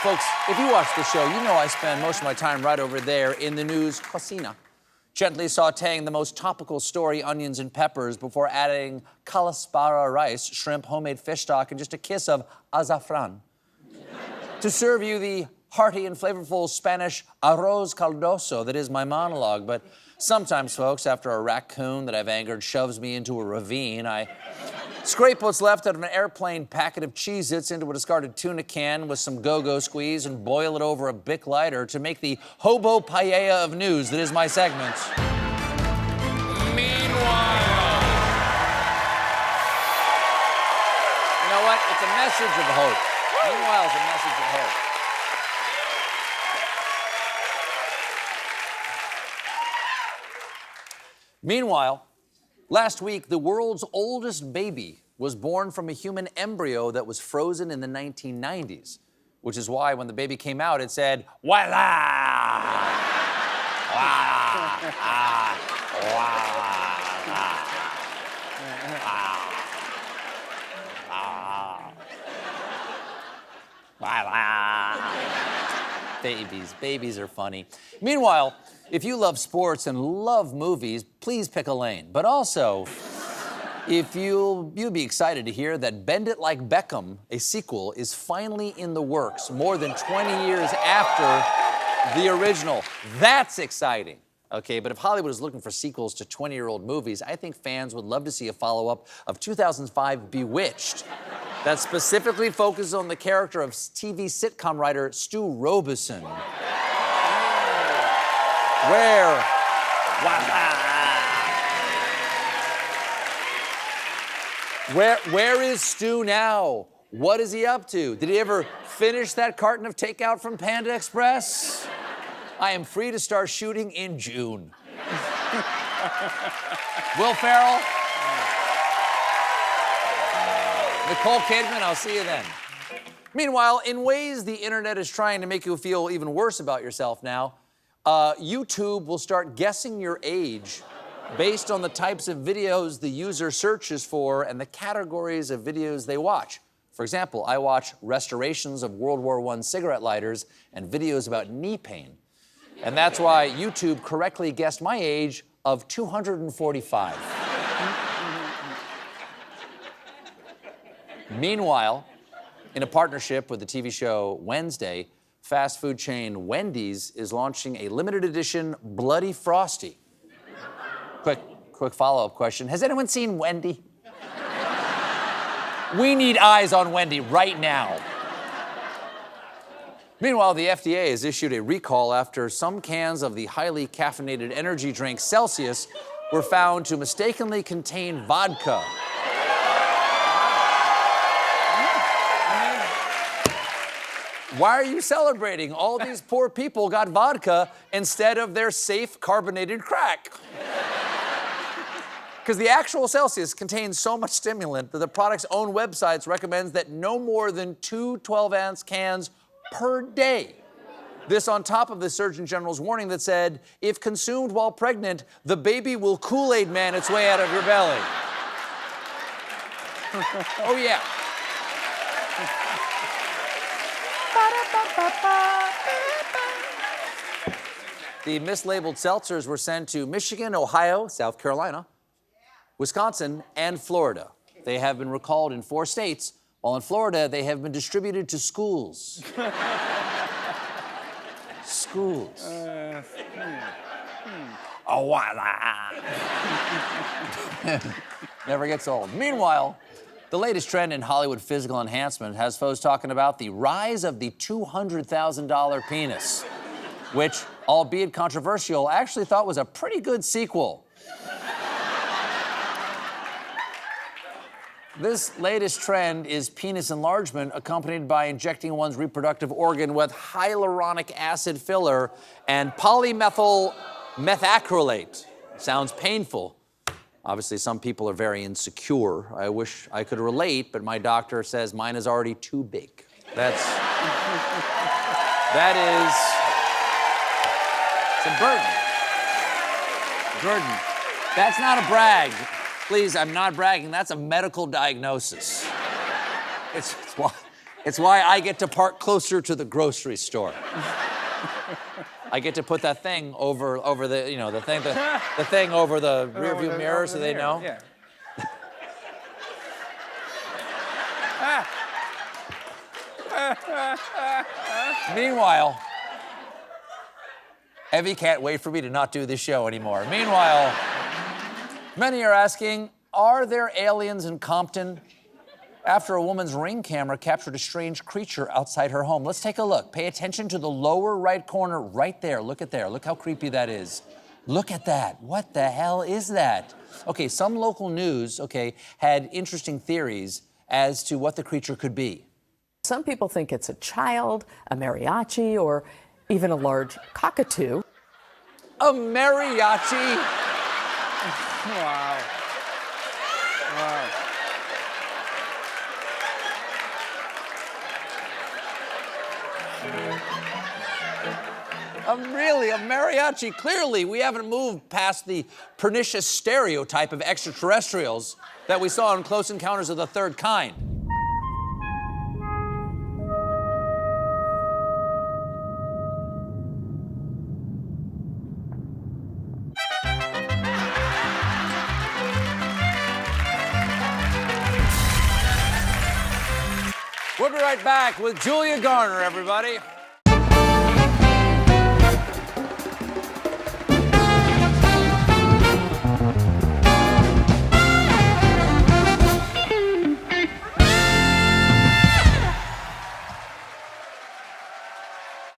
Folks, if you watch the show, you know I spend most of my time right over there in the news cocina, gently sautéing the most topical story, onions and peppers, before adding calaspara rice, shrimp, homemade fish stock, and just a kiss of azafran to serve you the hearty and flavorful Spanish arroz caldoso that is my monologue. But sometimes, folks, after a raccoon that I've angered shoves me into a ravine, I scrape what's left out of an airplane packet of Cheez-Its into a discarded tuna can with some go-go squeeze and boil it over a Bic lighter to make the hobo paella of news that is my segment. Meanwhile. You know what? It's a message of hope. Meanwhile, it's a message of hope. Meanwhile, last week, the world's oldest baby was born from a human embryo that was frozen in the 1990s, which is why when the baby came out, it said, voila! Babies are funny. Meanwhile, if you love sports and love movies, please pick a lane. But also, if you'd be excited to hear that Bend It Like Beckham, a sequel, is finally in the works more than 20 years after the original. That's exciting. Okay, but if Hollywood is looking for sequels to 20-year-old movies, I think fans would love to see a follow-up of 2005 Bewitched that specifically focuses on the character of TV sitcom writer Stu Robison. Where is Stu now? What is he up to? Did he ever finish that carton of takeout from Panda Express? I am free to start shooting in June. Will Ferrell? Nicole Kidman, I'll see you then. Meanwhile, in ways the internet is trying to make you feel even worse about yourself now, YouTube will start guessing your age based on the types of videos the user searches for and the categories of videos they watch. For example, I watch restorations of World War I cigarette lighters and videos about knee pain. And that's why YouTube correctly guessed my age of 245. Meanwhile, in a partnership with the TV show Wednesday, fast food chain Wendy's is launching a limited edition Bloody Frosty. Quick follow-up question. Has anyone seen Wendy? We need eyes on Wendy right now. Meanwhile, the FDA has issued a recall after some cans of the highly caffeinated energy drink Celsius were found to mistakenly contain vodka. Why are you celebrating? All these poor people got vodka instead of their safe carbonated crack. Because the actual Celsius contains so much stimulant that the product's own websites recommends that no more than 2 12-ounce cans per day. This on top of the Surgeon General's warning that said, if consumed while pregnant, the baby will Kool-Aid Man its way out of your belly. Oh, yeah. The mislabeled seltzers were sent to Michigan, Ohio, South Carolina, Wisconsin, and Florida. They have been recalled in 4 states, while in Florida, they have been distributed to schools. Schools. Oh, voila. Never gets old. Meanwhile, the latest trend in Hollywood physical enhancement has folks talking about the rise of the $200,000 penis, which, albeit controversial, I actually thought was a pretty good sequel. This latest trend is penis enlargement accompanied by injecting one's reproductive organ with hyaluronic acid filler and polymethyl methacrylate. Sounds painful. Obviously, some people are very insecure. I wish I could relate, but my doctor says mine is already too big. That is, it's a burden. Burden. That's not a brag. Please, I'm not bragging. That's a medical diagnosis. It's It's why I get to park closer to the grocery store. I get to put that thing over the, you know, the thing over the rearview mirror so they know. Yeah. Meanwhile, Evie can't wait for me to not do this show anymore. Meanwhile, many are asking, are there aliens in Compton? After a woman's Ring camera captured a strange creature outside her home. Let's take a look. Pay attention to the lower right corner right there. Look at there. Look how creepy that is. Look at that. What the hell is that? Okay, some local news, had interesting theories as to what the creature could be. Some people think it's a child, a mariachi, or even a large cockatoo. A mariachi? Wow. Wow. Really, a mariachi? Clearly, we haven't moved past the pernicious stereotype of extraterrestrials that we saw in Close Encounters of the Third Kind. We'll be right back with Julia Garner, everybody.